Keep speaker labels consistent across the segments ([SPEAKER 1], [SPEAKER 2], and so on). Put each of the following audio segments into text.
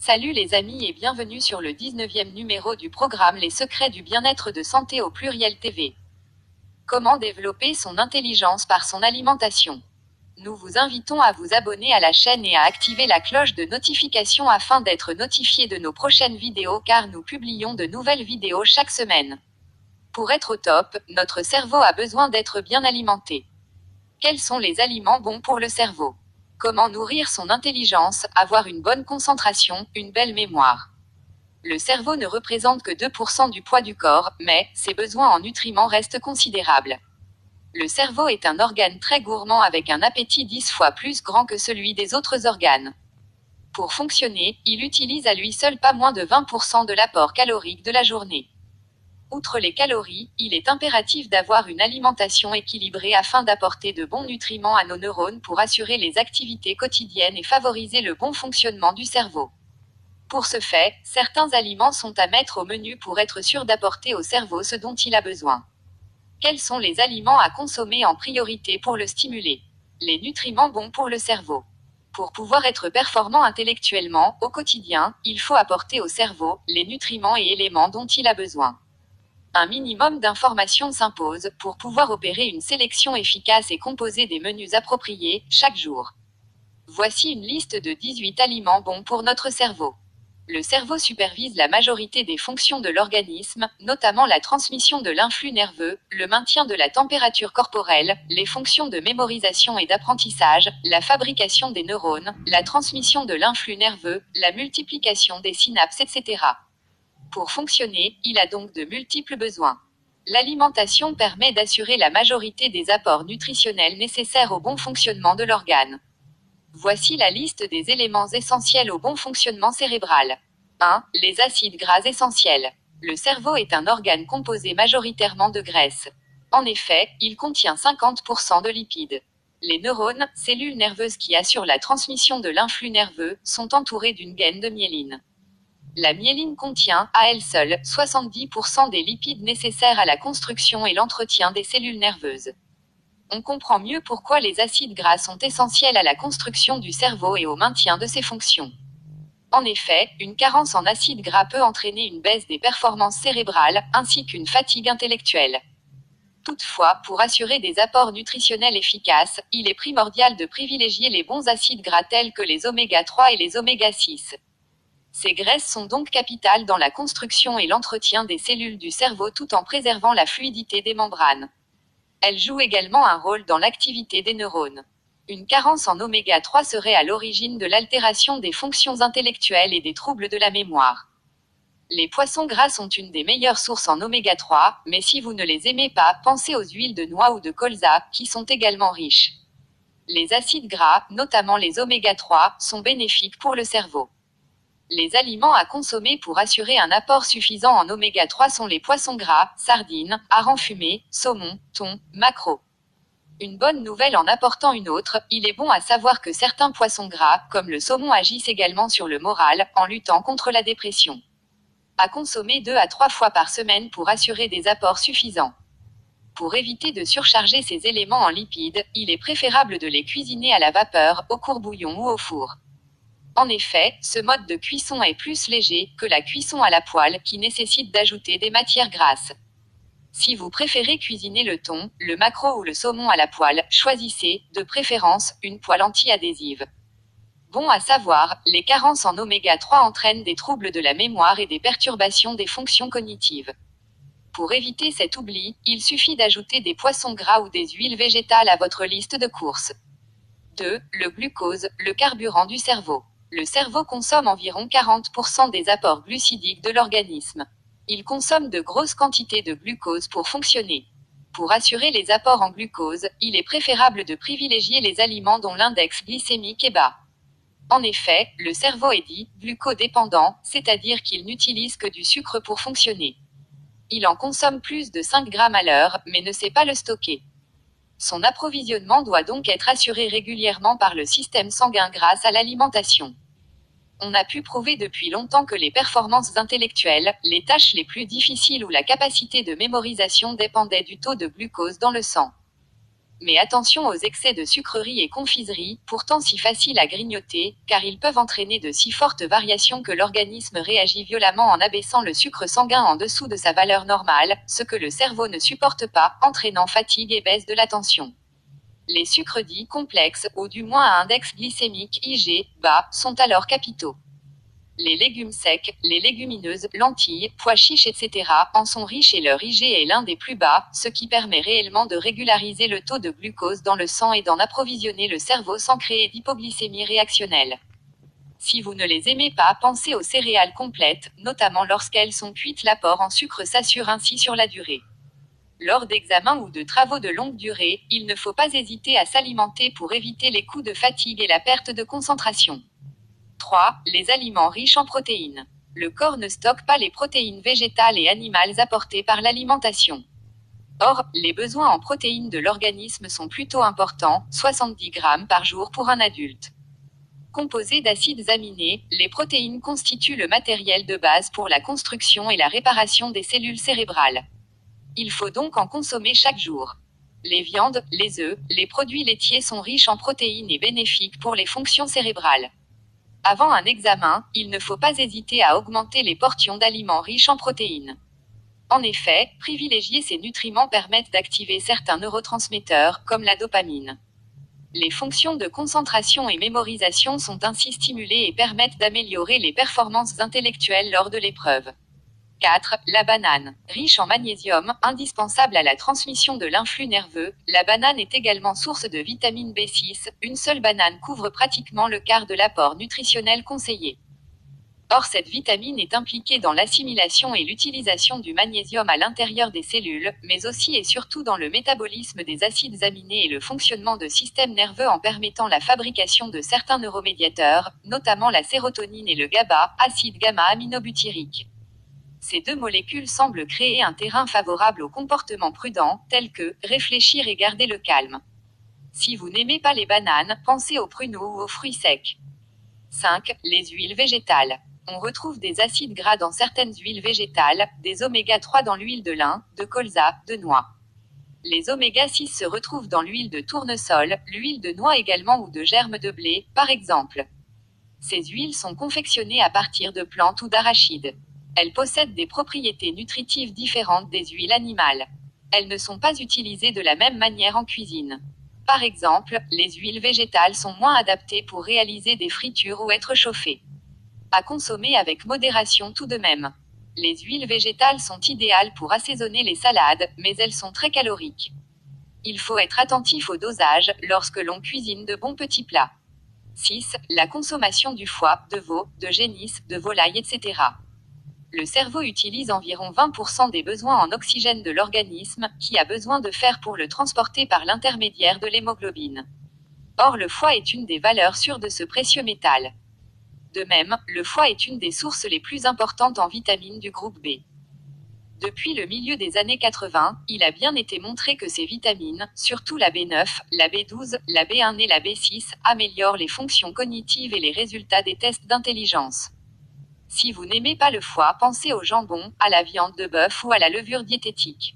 [SPEAKER 1] Salut les amis et bienvenue sur le 19e numéro du programme Les secrets du bien-être de santé au pluriel TV. Comment développer son intelligence par son alimentation? Nous vous invitons à vous abonner à la chaîne et à activer la cloche de notification afin d'être notifié de nos prochaines vidéos car nous publions de nouvelles vidéos chaque semaine. Pour être au top, notre cerveau a besoin d'être bien alimenté. Quels sont les aliments bons pour le cerveau? Comment nourrir son intelligence, avoir une bonne concentration, une belle mémoire? Le cerveau ne représente que 2% du poids du corps, mais ses besoins en nutriments restent considérables. Le cerveau est un organe très gourmand avec un appétit 10 fois plus grand que celui des autres organes. Pour fonctionner, il utilise à lui seul pas moins de 20% de l'apport calorique de la journée. Outre les calories, il est impératif d'avoir une alimentation équilibrée afin d'apporter de bons nutriments à nos neurones pour assurer les activités quotidiennes et favoriser le bon fonctionnement du cerveau. Pour ce fait, certains aliments sont à mettre au menu pour être sûr d'apporter au cerveau ce dont il a besoin. Quels sont les aliments à consommer en priorité pour le stimuler? Les nutriments bons pour le cerveau. Pour pouvoir être performant intellectuellement, au quotidien, il faut apporter au cerveau les nutriments et éléments dont il a besoin. Un minimum d'informations s'impose pour pouvoir opérer une sélection efficace et composer des menus appropriés chaque jour. Voici une liste de 18 aliments bons pour notre cerveau. Le cerveau supervise la majorité des fonctions de l'organisme, notamment la transmission de l'influx nerveux, le maintien de la température corporelle, les fonctions de mémorisation et d'apprentissage, la fabrication des neurones, la transmission de l'influx nerveux, la multiplication des synapses, etc. Pour fonctionner, il a donc de multiples besoins. L'alimentation permet d'assurer la majorité des apports nutritionnels nécessaires au bon fonctionnement de l'organe. Voici la liste des éléments essentiels au bon fonctionnement cérébral. 1. Les acides gras essentiels. Le cerveau est un organe composé majoritairement de graisse. En effet, il contient 50% de lipides. Les neurones, cellules nerveuses qui assurent la transmission de l'influx nerveux, sont entourés d'une gaine de myéline. La myéline contient, à elle seule, 70% des lipides nécessaires à la construction et l'entretien des cellules nerveuses. On comprend mieux pourquoi les acides gras sont essentiels à la construction du cerveau et au maintien de ses fonctions. En effet, une carence en acides gras peut entraîner une baisse des performances cérébrales, ainsi qu'une fatigue intellectuelle. Toutefois, pour assurer des apports nutritionnels efficaces, il est primordial de privilégier les bons acides gras tels que les oméga 3 et les oméga 6. Ces graisses sont donc capitales dans la construction et l'entretien des cellules du cerveau tout en préservant la fluidité des membranes. Elles jouent également un rôle dans l'activité des neurones. Une carence en oméga 3 serait à l'origine de l'altération des fonctions intellectuelles et des troubles de la mémoire. Les poissons gras sont une des meilleures sources en oméga 3, mais si vous ne les aimez pas, pensez aux huiles de noix ou de colza, qui sont également riches. Les acides gras, notamment les oméga 3, sont bénéfiques pour le cerveau. Les aliments à consommer pour assurer un apport suffisant en oméga 3 sont les poissons gras, sardines, harengs fumés, saumon, thon, maquereau. Une bonne nouvelle en apportant une autre, il est bon à savoir que certains poissons gras, comme le saumon, agissent également sur le moral, en luttant contre la dépression. À consommer 2 à 3 fois par semaine pour assurer des apports suffisants. Pour éviter de surcharger ces éléments en lipides, il est préférable de les cuisiner à la vapeur, au courbouillon ou au four. En effet, ce mode de cuisson est plus léger que la cuisson à la poêle qui nécessite d'ajouter des matières grasses. Si vous préférez cuisiner le thon, le maquereau ou le saumon à la poêle, choisissez, de préférence, une poêle anti-adhésive. Bon à savoir, les carences en oméga 3 entraînent des troubles de la mémoire et des perturbations des fonctions cognitives. Pour éviter cet oubli, il suffit d'ajouter des poissons gras ou des huiles végétales à votre liste de courses. 2. Le glucose, le carburant du cerveau. Le cerveau consomme environ 40% des apports glucidiques de l'organisme. Il consomme de grosses quantités de glucose pour fonctionner. Pour assurer les apports en glucose, il est préférable de privilégier les aliments dont l'index glycémique est bas. En effet, le cerveau est dit glucodépendant, c'est-à-dire qu'il n'utilise que du sucre pour fonctionner. Il en consomme plus de 5 grammes à l'heure, mais ne sait pas le stocker. Son approvisionnement doit donc être assuré régulièrement par le système sanguin grâce à l'alimentation. On a pu prouver depuis longtemps que les performances intellectuelles, les tâches les plus difficiles ou la capacité de mémorisation dépendaient du taux de glucose dans le sang. Mais attention aux excès de sucreries et confiseries, pourtant si faciles à grignoter, car ils peuvent entraîner de si fortes variations que l'organisme réagit violemment en abaissant le sucre sanguin en dessous de sa valeur normale, ce que le cerveau ne supporte pas, entraînant fatigue et baisse de la tension. Les sucres dits complexes, ou du moins à index glycémique IG bas, sont alors capitaux. Les légumes secs, les légumineuses, lentilles, pois chiches, etc. en sont riches et leur IG est l'un des plus bas, ce qui permet réellement de régulariser le taux de glucose dans le sang et d'en approvisionner le cerveau sans créer d'hypoglycémie réactionnelle. Si vous ne les aimez pas, pensez aux céréales complètes, notamment lorsqu'elles sont cuites. L'apport en sucre s'assure ainsi sur la durée. Lors d'examens ou de travaux de longue durée, il ne faut pas hésiter à s'alimenter pour éviter les coups de fatigue et la perte de concentration. 3. Les aliments riches en protéines. Le corps ne stocke pas les protéines végétales et animales apportées par l'alimentation. Or, les besoins en protéines de l'organisme sont plutôt importants, 70 grammes par jour pour un adulte. Composées d'acides aminés, les protéines constituent le matériel de base pour la construction et la réparation des cellules cérébrales. Il faut donc en consommer chaque jour. Les viandes, les œufs, les produits laitiers sont riches en protéines et bénéfiques pour les fonctions cérébrales. Avant un examen, il ne faut pas hésiter à augmenter les portions d'aliments riches en protéines. En effet, privilégier ces nutriments permettent d'activer certains neurotransmetteurs, comme la dopamine. Les fonctions de concentration et mémorisation sont ainsi stimulées et permettent d'améliorer les performances intellectuelles lors de l'épreuve. 4. La banane. Riche en magnésium, indispensable à la transmission de l'influx nerveux, la banane est également source de vitamine B6, une seule banane couvre pratiquement le quart de l'apport nutritionnel conseillé. Or cette vitamine est impliquée dans l'assimilation et l'utilisation du magnésium à l'intérieur des cellules, mais aussi et surtout dans le métabolisme des acides aminés et le fonctionnement de systèmes nerveux en permettant la fabrication de certains neuromédiateurs, notamment la sérotonine et le GABA, acide gamma-aminobutyrique. Ces deux molécules semblent créer un terrain favorable au comportement prudent, tel que réfléchir et garder le calme. Si vous n'aimez pas les bananes, pensez aux pruneaux ou aux fruits secs. 5. Les huiles végétales. On retrouve des acides gras dans certaines huiles végétales, des oméga 3 dans l'huile de lin, de colza, de noix. Les oméga 6 se retrouvent dans l'huile de tournesol, l'huile de noix également ou de germes de blé, par exemple. Ces huiles sont confectionnées à partir de plantes ou d'arachides. Elles possèdent des propriétés nutritives différentes des huiles animales. Elles ne sont pas utilisées de la même manière en cuisine. Par exemple, les huiles végétales sont moins adaptées pour réaliser des fritures ou être chauffées. À consommer avec modération tout de même. Les huiles végétales sont idéales pour assaisonner les salades, mais elles sont très caloriques. Il faut être attentif au dosage lorsque l'on cuisine de bons petits plats. 6. La consommation du foie, de veau, de génisse, de volaille, etc. Le cerveau utilise environ 20% des besoins en oxygène de l'organisme, qui a besoin de fer pour le transporter par l'intermédiaire de l'hémoglobine. Or le foie est une des valeurs sûres de ce précieux métal. De même, le foie est une des sources les plus importantes en vitamines du groupe B. Depuis le milieu des années 80, il a bien été montré que ces vitamines, surtout la B9, la B12, la B1 et la B6, améliorent les fonctions cognitives et les résultats des tests d'intelligence. Si vous n'aimez pas le foie, pensez au jambon, à la viande de bœuf ou à la levure diététique.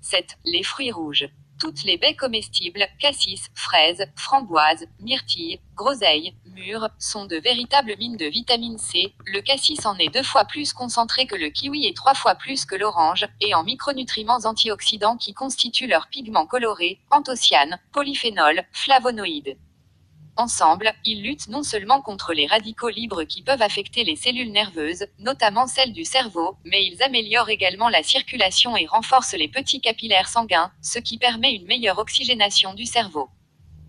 [SPEAKER 1] 7. Les fruits rouges. Toutes les baies comestibles, cassis, fraises, framboises, myrtilles, groseilles, mûres, sont de véritables mines de vitamine C. Le cassis en est 2 fois plus concentré que le kiwi et 3 fois plus que l'orange, et en micronutriments antioxydants qui constituent leurs pigments colorés, anthocyanes, polyphénols, flavonoïdes. Ensemble, ils luttent non seulement contre les radicaux libres qui peuvent affecter les cellules nerveuses, notamment celles du cerveau, mais ils améliorent également la circulation et renforcent les petits capillaires sanguins, ce qui permet une meilleure oxygénation du cerveau.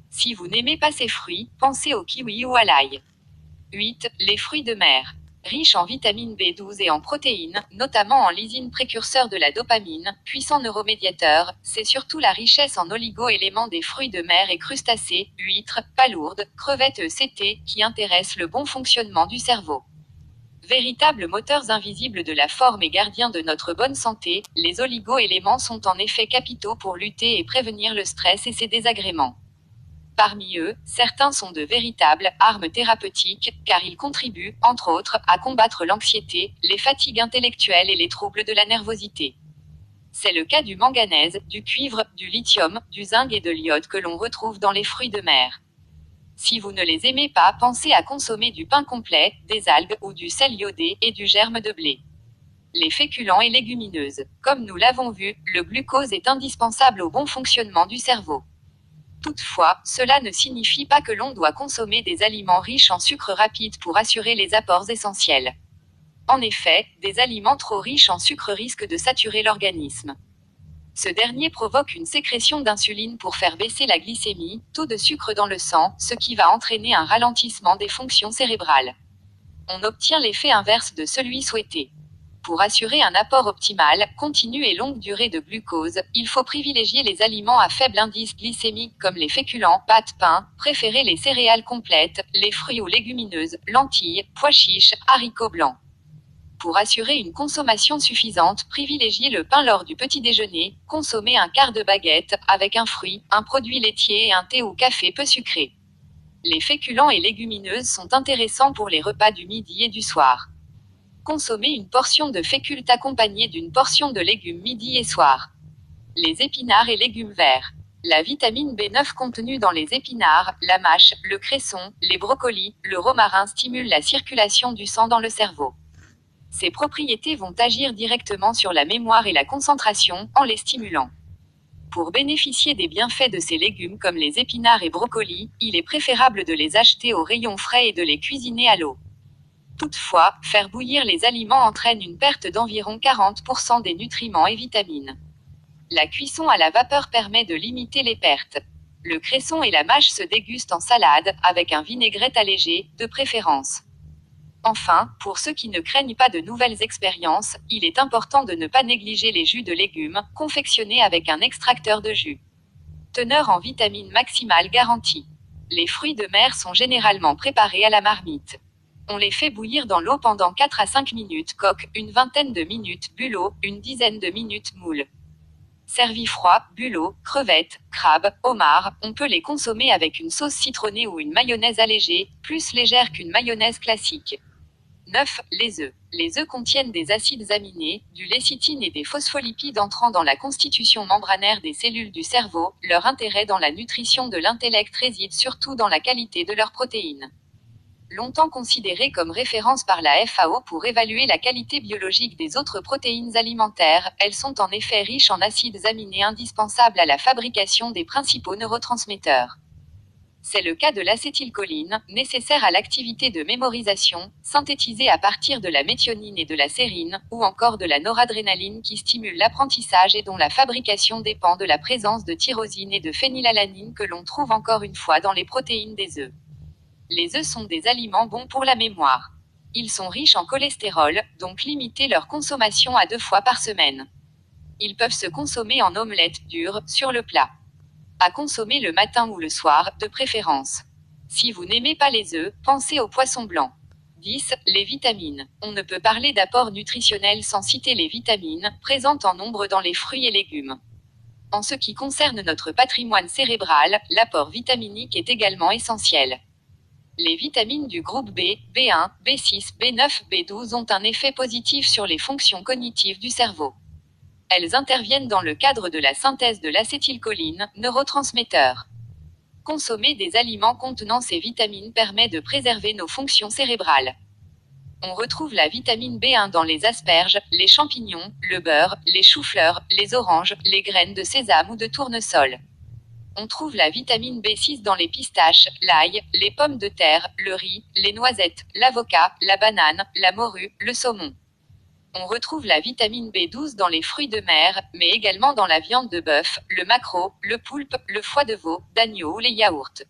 [SPEAKER 1] Si vous n'aimez pas ces fruits, pensez au kiwi ou à l'ail. 8. Les fruits de mer. Riches en vitamine B12 et en protéines, notamment en lysine précurseur de la dopamine, puissant neuromédiateur, c'est surtout la richesse en oligo-éléments des fruits de mer et crustacés, huîtres, palourdes, crevettes ECT, qui intéressent le bon fonctionnement du cerveau. Véritables moteurs invisibles de la forme et gardiens de notre bonne santé, les oligo-éléments sont en effet capitaux pour lutter et prévenir le stress et ses désagréments. Parmi eux, certains sont de véritables armes thérapeutiques, car ils contribuent, entre autres, à combattre l'anxiété, les fatigues intellectuelles et les troubles de la nervosité. C'est le cas du manganèse, du cuivre, du lithium, du zinc et de l'iode que l'on retrouve dans les fruits de mer. Si vous ne les aimez pas, pensez à consommer du pain complet, des algues ou du sel iodé et du germe de blé. Les féculents et légumineuses. Comme nous l'avons vu, le glucose est indispensable au bon fonctionnement du cerveau. Toutefois, cela ne signifie pas que l'on doit consommer des aliments riches en sucre rapide pour assurer les apports essentiels. En effet, des aliments trop riches en sucre risquent de saturer l'organisme. Ce dernier provoque une sécrétion d'insuline pour faire baisser la glycémie, taux de sucre dans le sang, ce qui va entraîner un ralentissement des fonctions cérébrales. On obtient l'effet inverse de celui souhaité. Pour assurer un apport optimal, continu et longue durée de glucose, il faut privilégier les aliments à faible indice glycémique comme les féculents, pâtes, pain, préférer les céréales complètes, les fruits ou légumineuses, lentilles, pois chiches, haricots blancs. Pour assurer une consommation suffisante, privilégiez le pain lors du petit déjeuner, consommez un quart de baguette, avec un fruit, un produit laitier et un thé ou café peu sucré. Les féculents et légumineuses sont intéressants pour les repas du midi et du soir. Consommez une portion de fécule accompagnée d'une portion de légumes midi et soir. Les épinards et légumes verts. La vitamine B9 contenue dans les épinards, la mâche, le cresson, les brocolis, le romarin stimule la circulation du sang dans le cerveau. Ces propriétés vont agir directement sur la mémoire et la concentration, en les stimulant. Pour bénéficier des bienfaits de ces légumes comme les épinards et brocolis, il est préférable de les acheter au rayon frais et de les cuisiner à l'eau. Toutefois, faire bouillir les aliments entraîne une perte d'environ 40% des nutriments et vitamines. La cuisson à la vapeur permet de limiter les pertes. Le cresson et la mâche se dégustent en salade, avec un vinaigrette allégé, de préférence. Enfin, pour ceux qui ne craignent pas de nouvelles expériences, il est important de ne pas négliger les jus de légumes, confectionnés avec un extracteur de jus. Teneur en vitamines maximale garantie. Les fruits de mer sont généralement préparés à la marmite. On les fait bouillir dans l'eau pendant 4 à 5 minutes coque, une vingtaine de minutes bulot, une dizaine de minutes moule. Servis froid, bulot, crevettes, crabes, homards, on peut les consommer avec une sauce citronnée ou une mayonnaise allégée, plus légère qu'une mayonnaise classique. 9. Les œufs. Les œufs contiennent des acides aminés, du lécithine et des phospholipides entrant dans la constitution membranaire des cellules du cerveau. Leur intérêt dans la nutrition de l'intellect réside surtout dans la qualité de leurs protéines. Longtemps considérées comme référence par la FAO pour évaluer la qualité biologique des autres protéines alimentaires, elles sont en effet riches en acides aminés indispensables à la fabrication des principaux neurotransmetteurs. C'est le cas de l'acétylcholine, nécessaire à l'activité de mémorisation, synthétisée à partir de la méthionine et de la sérine, ou encore de la noradrénaline qui stimule l'apprentissage et dont la fabrication dépend de la présence de tyrosine et de phénylalanine que l'on trouve encore une fois dans les protéines des œufs. Les œufs sont des aliments bons pour la mémoire. Ils sont riches en cholestérol, donc limitez leur consommation à 2 fois par semaine. Ils peuvent se consommer en omelette dure, sur le plat. À consommer le matin ou le soir, de préférence. Si vous n'aimez pas les œufs, pensez au poisson blanc. 10. Les vitamines. On ne peut parler d'apport nutritionnel sans citer les vitamines, présentes en nombre dans les fruits et légumes. En ce qui concerne notre patrimoine cérébral, l'apport vitaminique est également essentiel. Les vitamines du groupe B, B1, B6, B9, B12 ont un effet positif sur les fonctions cognitives du cerveau. Elles interviennent dans le cadre de la synthèse de l'acétylcholine, neurotransmetteur. Consommer des aliments contenant ces vitamines permet de préserver nos fonctions cérébrales. On retrouve la vitamine B1 dans les asperges, les champignons, le beurre, les choux-fleurs, les oranges, les graines de sésame ou de tournesol. On trouve la vitamine B6 dans les pistaches, l'ail, les pommes de terre, le riz, les noisettes, l'avocat, la banane, la morue, le saumon. On retrouve la vitamine B12 dans les fruits de mer, mais également dans la viande de bœuf, le maquereau, le poulpe, le foie de veau, d'agneau ou les yaourts.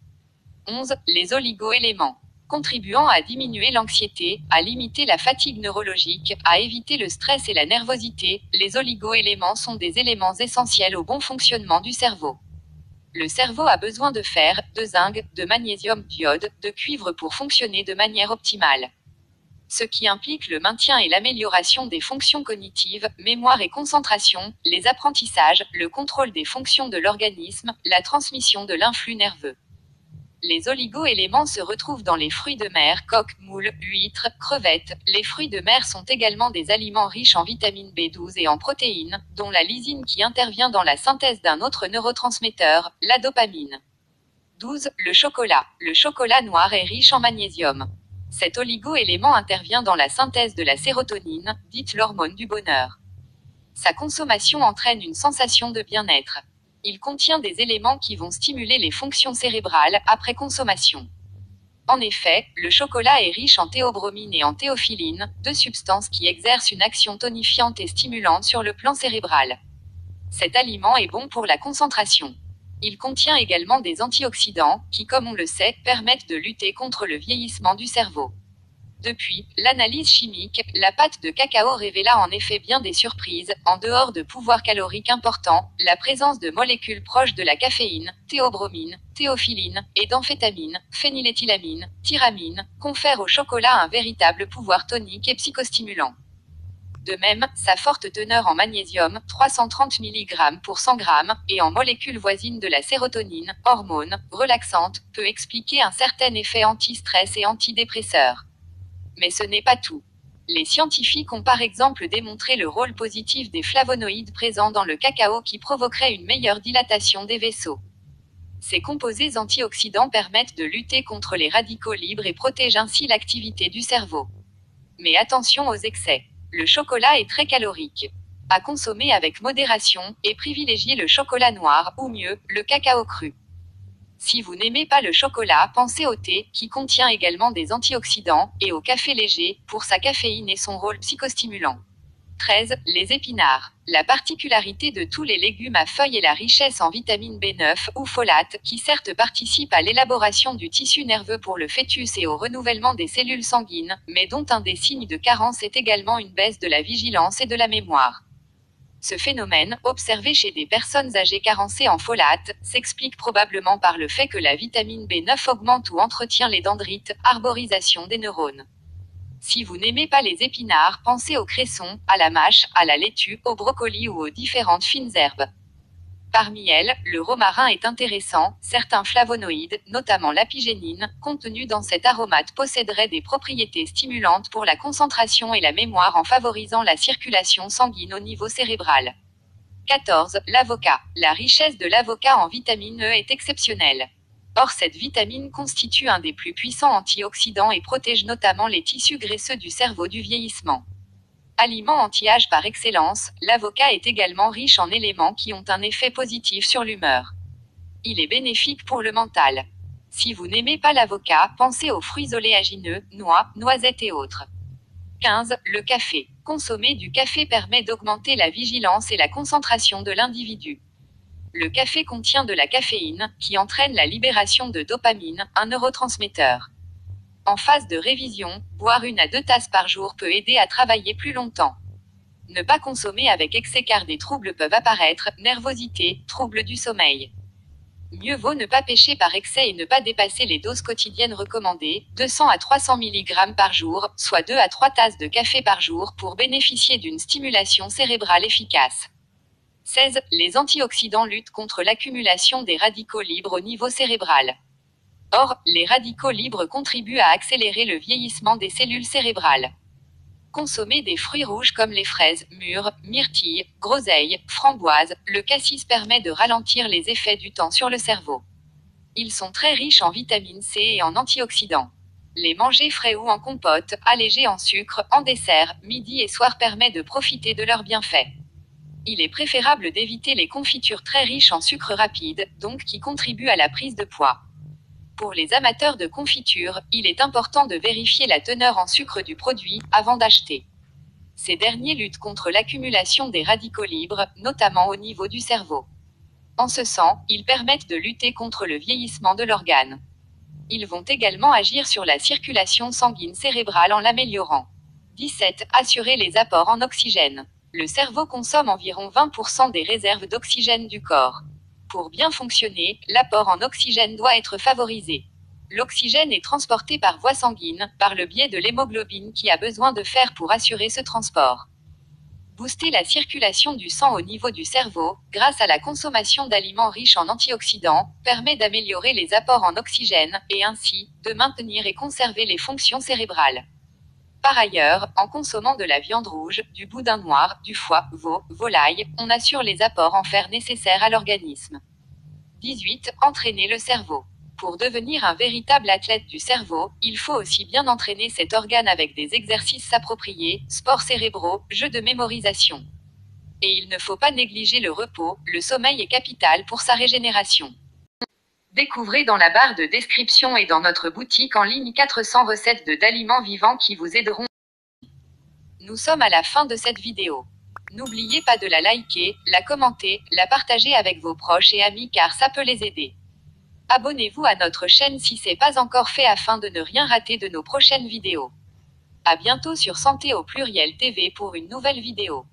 [SPEAKER 1] 11. Les oligo-éléments. Contribuant à diminuer l'anxiété, à limiter la fatigue neurologique, à éviter le stress et la nervosité, les oligo-éléments sont des éléments essentiels au bon fonctionnement du cerveau. Le cerveau a besoin de fer, de zinc, de magnésium, d'iode, de cuivre pour fonctionner de manière optimale. Ce qui implique le maintien et l'amélioration des fonctions cognitives, mémoire et concentration, les apprentissages, le contrôle des fonctions de l'organisme, la transmission de l'influx nerveux. Les oligo-éléments se retrouvent dans les fruits de mer, coques, moules, huîtres, crevettes. Les fruits de mer sont également des aliments riches en vitamine B12 et en protéines, dont la lysine qui intervient dans la synthèse d'un autre neurotransmetteur, la dopamine. 12. Le chocolat. Le chocolat noir est riche en magnésium. Cet oligo-élément intervient dans la synthèse de la sérotonine, dite l'hormone du bonheur. Sa consommation entraîne une sensation de bien-être. Il contient des éléments qui vont stimuler les fonctions cérébrales après consommation. En effet, le chocolat est riche en théobromine et en théophyline, deux substances qui exercent une action tonifiante et stimulante sur le plan cérébral. Cet aliment est bon pour la concentration. Il contient également des antioxydants, qui, comme on le sait, permettent de lutter contre le vieillissement du cerveau. Depuis l'analyse chimique, la pâte de cacao révéla en effet bien des surprises, en dehors de pouvoirs caloriques importants, la présence de molécules proches de la caféine, théobromine, théophyline, et d'amphétamine, phényléthylamine, tyramine, confère au chocolat un véritable pouvoir tonique et psychostimulant. De même, sa forte teneur en magnésium, 330 mg pour 100 g, et en molécules voisines de la sérotonine, hormone relaxante, peut expliquer un certain effet anti-stress et antidépresseur. Mais ce n'est pas tout. Les scientifiques ont par exemple démontré le rôle positif des flavonoïdes présents dans le cacao qui provoquerait une meilleure dilatation des vaisseaux. Ces composés antioxydants permettent de lutter contre les radicaux libres et protègent ainsi l'activité du cerveau. Mais attention aux excès. Le chocolat est très calorique. À consommer avec modération, et privilégier le chocolat noir, ou mieux, le cacao cru. Si vous n'aimez pas le chocolat, pensez au thé, qui contient également des antioxydants, et au café léger, pour sa caféine et son rôle psychostimulant. 13. Les épinards. La particularité de tous les légumes à feuilles est la richesse en vitamine B9, ou folate, qui certes participe à l'élaboration du tissu nerveux pour le fœtus et au renouvellement des cellules sanguines, mais dont un des signes de carence est également une baisse de la vigilance et de la mémoire. Ce phénomène, observé chez des personnes âgées carencées en folate, s'explique probablement par le fait que la vitamine B9 augmente ou entretient les dendrites, arborisation des neurones. Si vous n'aimez pas les épinards, pensez aux cressons, à la mâche, à la laitue, au brocoli ou aux différentes fines herbes. Parmi elles, le romarin est intéressant, certains flavonoïdes, notamment l'apigénine, contenus dans cet aromate posséderaient des propriétés stimulantes pour la concentration et la mémoire en favorisant la circulation sanguine au niveau cérébral. 14. L'avocat. La richesse de l'avocat en vitamine E est exceptionnelle. Or cette vitamine constitue un des plus puissants antioxydants et protège notamment les tissus graisseux du cerveau du vieillissement. Aliment anti-âge par excellence, l'avocat est également riche en éléments qui ont un effet positif sur l'humeur. Il est bénéfique pour le mental. Si vous n'aimez pas l'avocat, pensez aux fruits oléagineux, noix, noisettes et autres. 15. Le café. Consommer du café permet d'augmenter la vigilance et la concentration de l'individu. Le café contient de la caféine, qui entraîne la libération de dopamine, un neurotransmetteur. En phase de révision, boire 1 à 2 tasses par jour peut aider à travailler plus longtemps. Ne pas consommer avec excès car des troubles peuvent apparaître, nervosité, troubles du sommeil. Mieux vaut ne pas pêcher par excès et ne pas dépasser les doses quotidiennes recommandées, 200 à 300 mg par jour, soit 2 à 3 tasses de café par jour pour bénéficier d'une stimulation cérébrale efficace. 16. Les antioxydants luttent contre l'accumulation des radicaux libres au niveau cérébral. Or, les radicaux libres contribuent à accélérer le vieillissement des cellules cérébrales. Consommer des fruits rouges comme les fraises, mûres, myrtilles, groseilles, framboises, le cassis permet de ralentir les effets du temps sur le cerveau. Ils sont très riches en vitamine C et en antioxydants. Les manger frais ou en compote, allégés en sucre, en dessert, midi et soir permet de profiter de leurs bienfaits. Il est préférable d'éviter les confitures très riches en sucre rapide, donc qui contribuent à la prise de poids. Pour les amateurs de confiture, il est important de vérifier la teneur en sucre du produit avant d'acheter. Ces derniers luttent contre l'accumulation des radicaux libres, notamment au niveau du cerveau. En ce sens, ils permettent de lutter contre le vieillissement de l'organe. Ils vont également agir sur la circulation sanguine cérébrale en l'améliorant. 17. Assurer les apports en oxygène. Le cerveau consomme environ 20% des réserves d'oxygène du corps. Pour bien fonctionner, l'apport en oxygène doit être favorisé. L'oxygène est transporté par voie sanguine, par le biais de l'hémoglobine qui a besoin de fer pour assurer ce transport. Booster la circulation du sang au niveau du cerveau, grâce à la consommation d'aliments riches en antioxydants, permet d'améliorer les apports en oxygène, et ainsi, de maintenir et conserver les fonctions cérébrales. Par ailleurs, en consommant de la viande rouge, du boudin noir, du foie, veau, volaille, on assure les apports en fer nécessaires à l'organisme. 18. Entraîner le cerveau. Pour devenir un véritable athlète du cerveau, il faut aussi bien entraîner cet organe avec des exercices appropriés, sports cérébraux, jeux de mémorisation. Et il ne faut pas négliger le repos, le sommeil est capital pour sa régénération. Découvrez dans la barre de description et dans notre boutique en ligne 400 recettes d'aliments vivants qui vous aideront. Nous sommes à la fin de cette vidéo. N'oubliez pas de la liker, la commenter, la partager avec vos proches et amis car ça peut les aider. Abonnez-vous à notre chaîne si c'est pas encore fait afin de ne rien rater de nos prochaines vidéos. À bientôt sur Santé au pluriel TV pour une nouvelle vidéo.